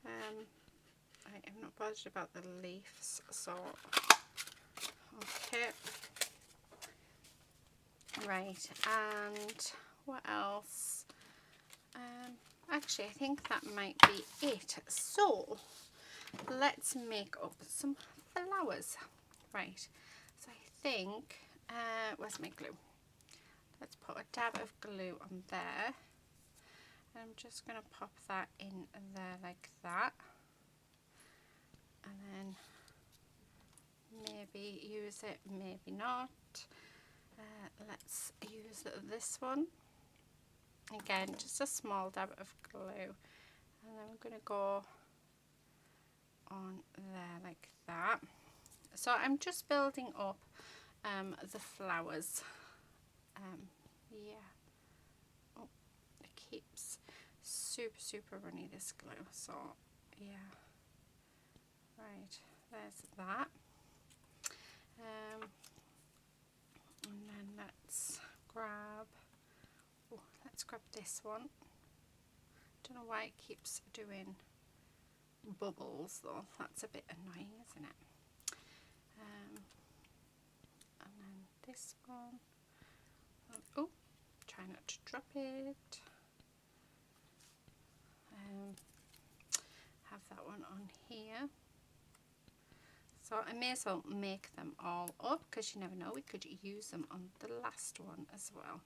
I am not bothered about the leaves, so okay. Right, and what else? Actually, I think that might be it. So let's make up some flowers. Right, so I think, where's my glue? Let's put a dab of glue on there. I'm just going to pop that in there like that. And then maybe use it, maybe not. Let's use this one. Again, just a small dab of glue. And then we're going to go on there like that. So I'm just building up the flowers. Yeah. Oh, it keeps super runny, this glue. So yeah. Right, there's that. And then let's grab this one. Don't know why it keeps doing bubbles though. That's a bit annoying, isn't it? And then this one. Oh, try not to drop it. Have that one on here. So I may as well make them all up, because you never know, we could use them on the last one as well.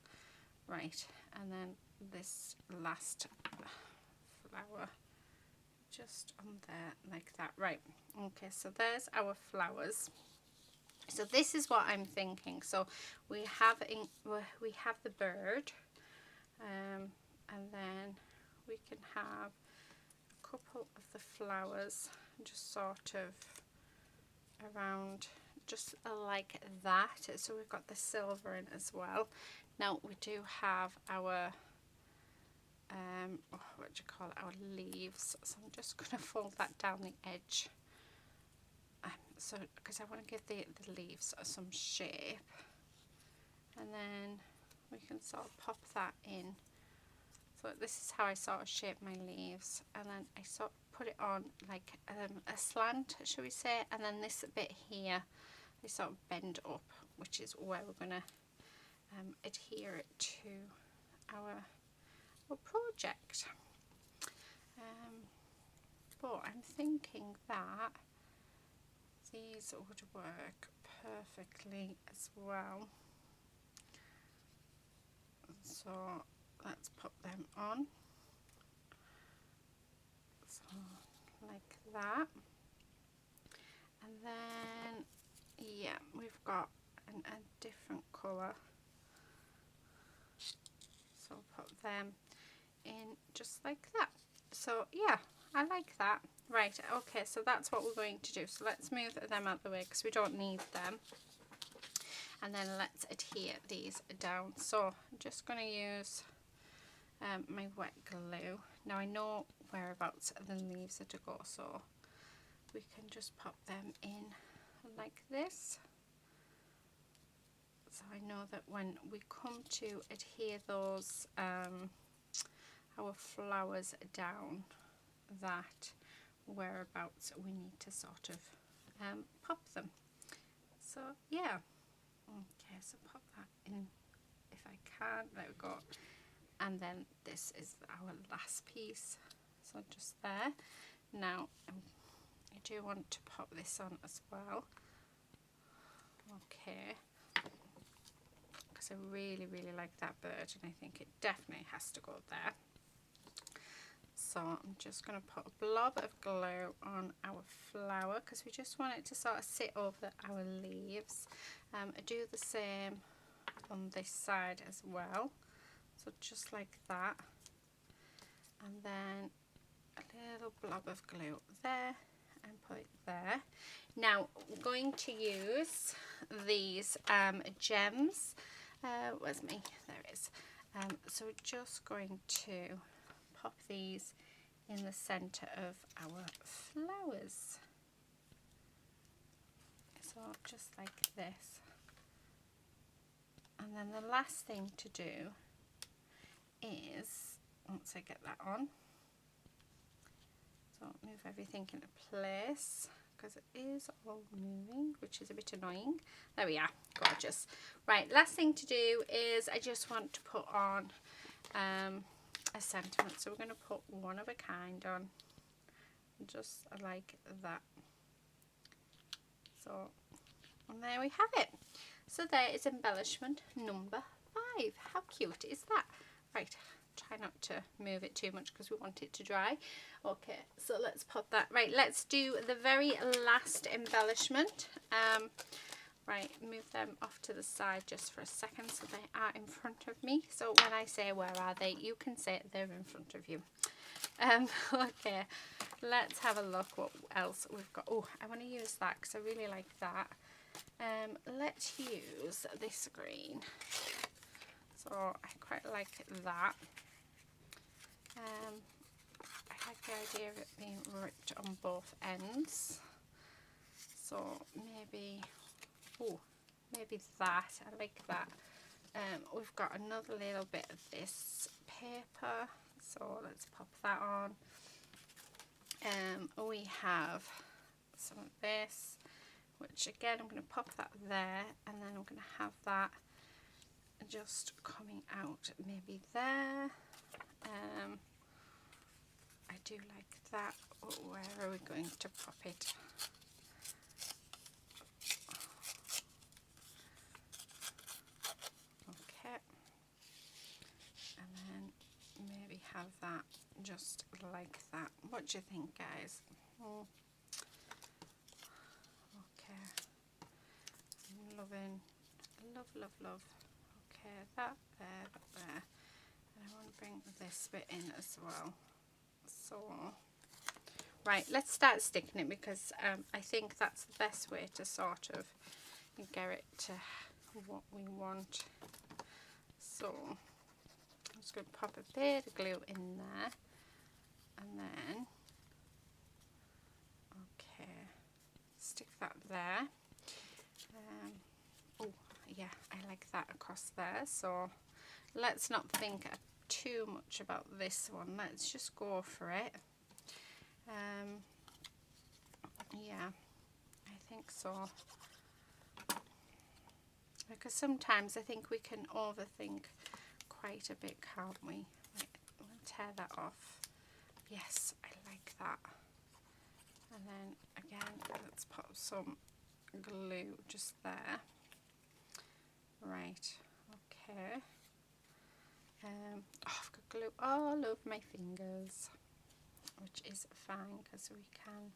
Right, and then this last flower just on there like that. Right, okay, so there's our flowers. So this is what I'm thinking. So we have the bird, and then we can have a couple of the flowers just sort of around, just like that. So we've got the silver in as well. Now we do have our what do you call it, our leaves. So I'm just going to fold that down the edge, so because I want to give the leaves some shape, and then we can sort of pop that in. So this is how I sort of shape my leaves, and then I sort of put it on like a slant, shall we say, and then this bit here I sort of bend up, which is where we're going to adhere it to our project. But I'm thinking that these would work perfectly as well. So let's put them on. So like that. And then, yeah, we've got a different colour. So put them in just like that. So yeah, I like that. Right, okay, so that's what we're going to do. So let's move them out of the way because we don't need them. And then let's adhere these down. So I'm just going to use my wet glue. Now I know whereabouts the leaves are to go, so we can just pop them in like this. So I know that when we come to adhere those our flowers down, that whereabouts we need to sort of pop them. So yeah, okay, so pop that in if I can. There we go. And then this is our last piece, so just there. Now I do want to pop this on as well, okay, because I really like that bird and I think it definitely has to go there. So I'm just going to put a blob of glue on our flower because we just want it to sort of sit over our leaves. I do the same on this side as well, so just like that, and then a little blob of glue there and put it there. Now we're going to use these gems. Where's me? There it is. So we're just going to pop these in the center of our flowers. So just like this. And then the last thing to do is, once I get that on, so move everything into place because it is all moving, which is a bit annoying. There we are, gorgeous. Right, last thing to do is I just want to put on a sentiment. So we're going to put one of a kind on, just like that. So, and there we have it. So there is embellishment number 5. How cute is that? Right, try not to move it too much because we want it to dry. Okay, so let's pop that. Right, let's do the very last embellishment. Right, move them off to the side just for a second so they are in front of me. So when I say where are they, you can say they're in front of you. Okay, let's have a look what else we've got. Oh, I want to use that because I really like that. Let's use this green. So I quite like that. I like the idea of it being ripped on both ends. So maybe, oh, maybe that. I like that. We've got another little bit of this paper. So let's pop that on. We have some of this, which again I'm going to pop that there, and then I'm going to have that just coming out maybe there. I do like that. Oh, where are we going to pop it? Okay, and then maybe have that just like that. What do you think, guys? Oh. Okay, I'm loving, love. Okay, that there, and I want to bring this bit in as well. So, right, let's start sticking it because I think that's the best way to sort of get it to what we want. So, I'm just going to pop a bit of glue in there, and then, okay, stick that there. Oh, yeah, I like that across there. So, let's not think too much about this one. Let's just go for it. Yeah, I think so. Because sometimes I think we can overthink quite a bit, can't we? Right, we'll tear that off. Yes, I like that. And then again, let's put some glue just there. Right, okay. Oh, I've got glue all over my fingers, which is fine because we can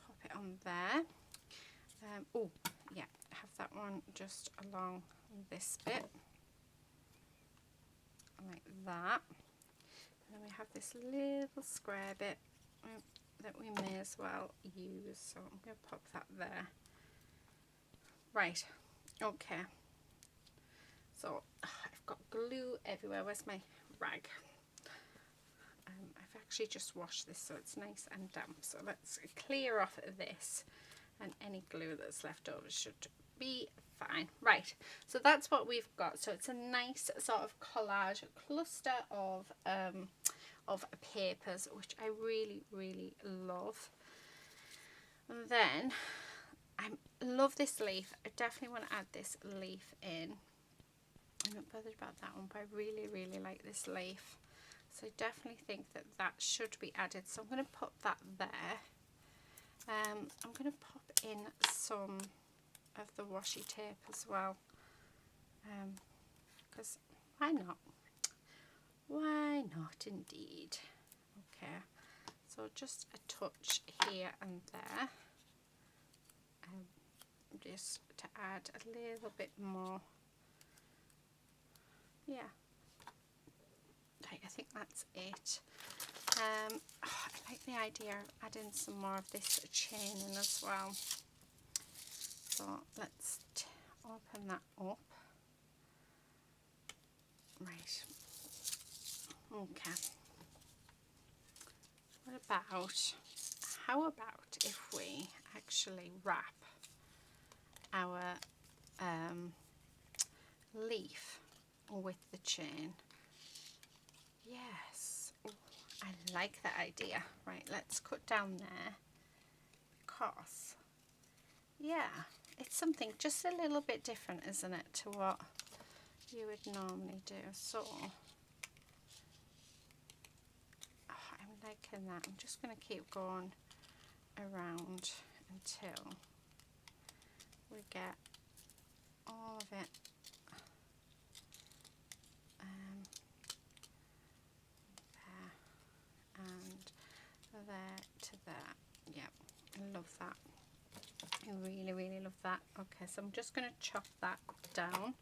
pop it on there. Oh, yeah, have that one just along this bit, like that. And then we have this little square bit that we may as well use, so I'm going to pop that there. Right, okay. So I've got glue everywhere. Where's my rag? I've actually just washed this so it's nice and damp. So let's clear off this, and any glue that's left over should be fine. Right, so that's what we've got. So it's a nice sort of collage cluster of papers, which I really, really love. And then I love this leaf. I definitely want to add this leaf in. I'm not bothered about that one, but I really, really like this leaf. So I definitely think that that should be added. So I'm going to put that there. I'm going to pop in some of the washi tape as well. Because why not? Why not indeed? Okay. So just a touch here and there. Just to add a little bit more. Yeah. Right, I think that's it. I like the idea of adding some more of this chain in as well. So let's open that up. Right. Okay. How about if we actually wrap our leaf with the chain? Yes. Ooh, I like that idea. Right, let's cut down there because, yeah, it's something just a little bit different, isn't it, to what you would normally do. So, I'm liking that. I'm just going to keep going around until we get all of it there and there to there. Yeah, I love that. I really, really love that. Okay, so I'm just going to chop that down,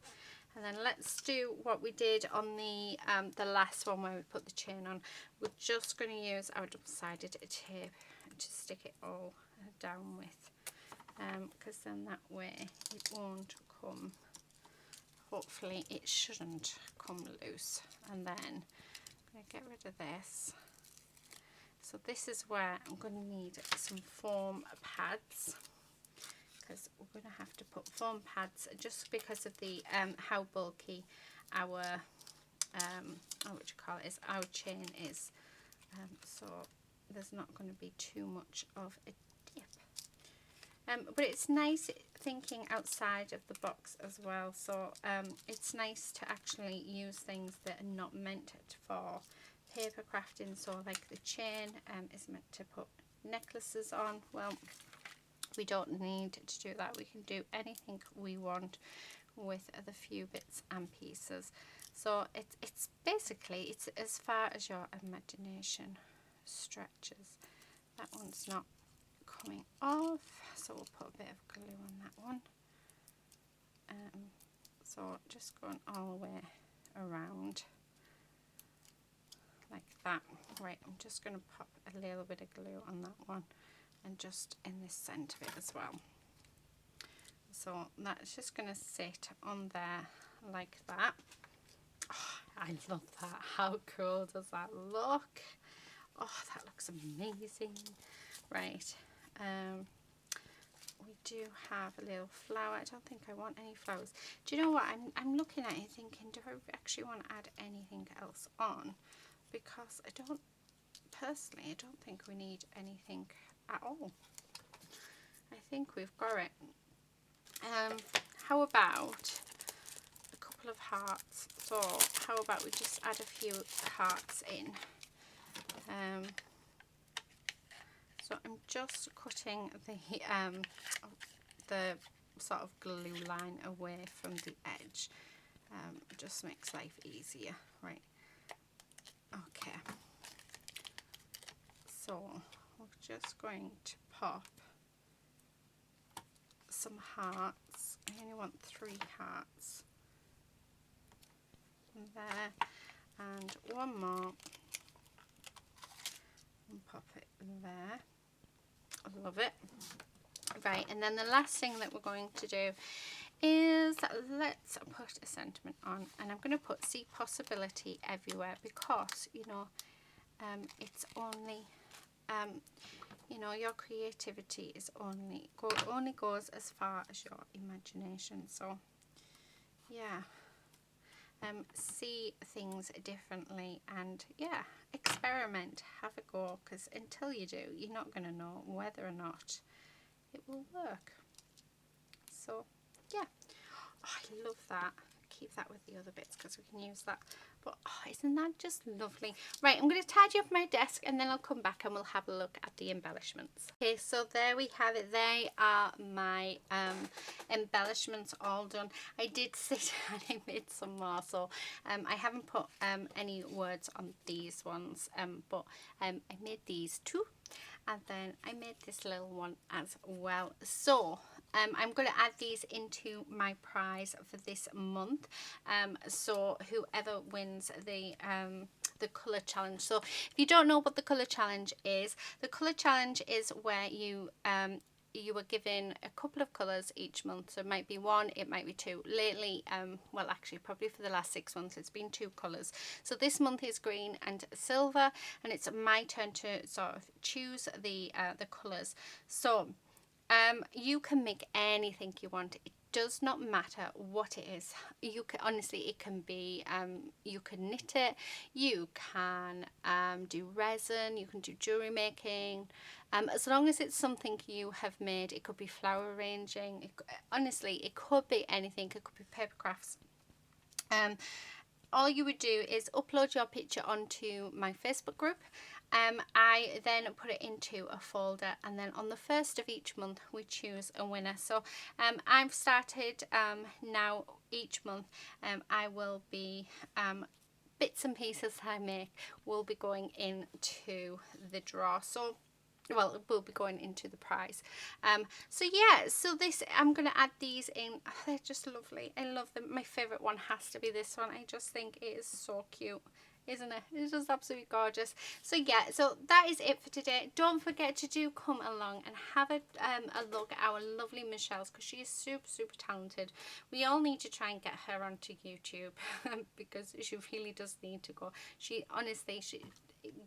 and then let's do what we did on the last one where we put the chain on. We're just going to use our double-sided tape to stick it all down with, because then that way it won't come, hopefully it shouldn't come loose. And then I'm going to get rid of this. So this is where I'm going to need some foam pads, because we're going to have to put foam pads just because of the how bulky our our chain is. So there's not going to be too much of a dip. But it's nice thinking outside of the box as well. So it's nice to actually use things that are not meant for paper crafting. So like the chain is meant to put necklaces on. Well, we don't need to do that. We can do anything we want with the few bits and pieces. So it's basically, it's as far as your imagination stretches. That one's not coming off, so we'll put a bit of glue on that one. So just going all the way around like that. Right, I'm just going to pop a little bit of glue on that one, and just in this centre bit as well. So that's just going to sit on there like that. Oh, I love that. How cool does that look? Oh, that looks amazing. Right, we do have a little flower. I don't think I want any flowers. Do you know what? I'm looking at it thinking, do I actually want to add anything else on? Because I don't think we need anything at all. I think we've got it. How about a couple of hearts? So how about we just add a few hearts in? So I'm just cutting the sort of glue line away from the edge. It just makes life easier, right? Okay. So we're just going to pop some hearts. I only want 3 hearts there, and one more, and pop it there. I love it. Right, and then the last thing that we're going to do is let's put a sentiment on, and I'm going to put see possibility everywhere, because you know it's only you know, your creativity is only goes as far as your imagination. So yeah, see things differently, and yeah, experiment, have a go, because until you do, you're not going to know whether or not it will work. So yeah, oh, I love that. Keep that with the other bits because we can use that. But oh, isn't that just lovely? Right, I'm going to tidy up my desk and then I'll come back and we'll have a look at the embellishments. Okay, so there we have it. They are my embellishments all done. I did sit and I made some more, so I haven't put any words on these ones, but I made these two, and then I made this little one as well. So I'm going to add these into my prize for this month. So whoever wins the colour challenge. So if you don't know what the colour challenge is where you were given a couple of colours each month. So it might be one, it might be two. Lately, well, actually probably for the last 6 months, it's been 2 colours. So this month is green and silver, and it's my turn to sort of choose the colours. So you can make anything you want. It does not matter what it is. You can, honestly, it can be you can knit it, you can do resin, you can do jewelry making, as long as it's something you have made. It could be flower arranging, honestly it could be anything. It could be paper crafts. All you would do is upload your picture onto my Facebook group. I then put it into a folder, and then on the 1st of each month we choose a winner. So I've started now each month. I will be bits and pieces that I make will be going into the draw. So well, it will be going into the prize. So yeah, so this, I'm going to add these in. Oh, they're just lovely. I love them. My favourite one has to be this one. I just think it is so cute, isn't it? It's just absolutely gorgeous. So yeah, so that is it for today. Don't forget to do come along and have a look at our lovely Michelle's, because she is super talented. We all need to try and get her onto YouTube because she really does need to go. She honestly,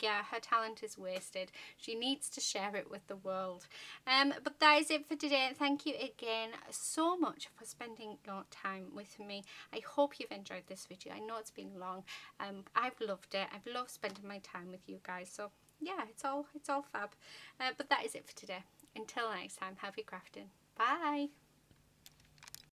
yeah, her talent is wasted. She needs to share it with the world. But that is it for today. Thank you again so much for spending your time with me. I hope you've enjoyed this video. I know it's been long. I've loved it. I've loved spending my time with you guys. So yeah, it's all fab. But that is it for today. Until next time, happy crafting. Bye.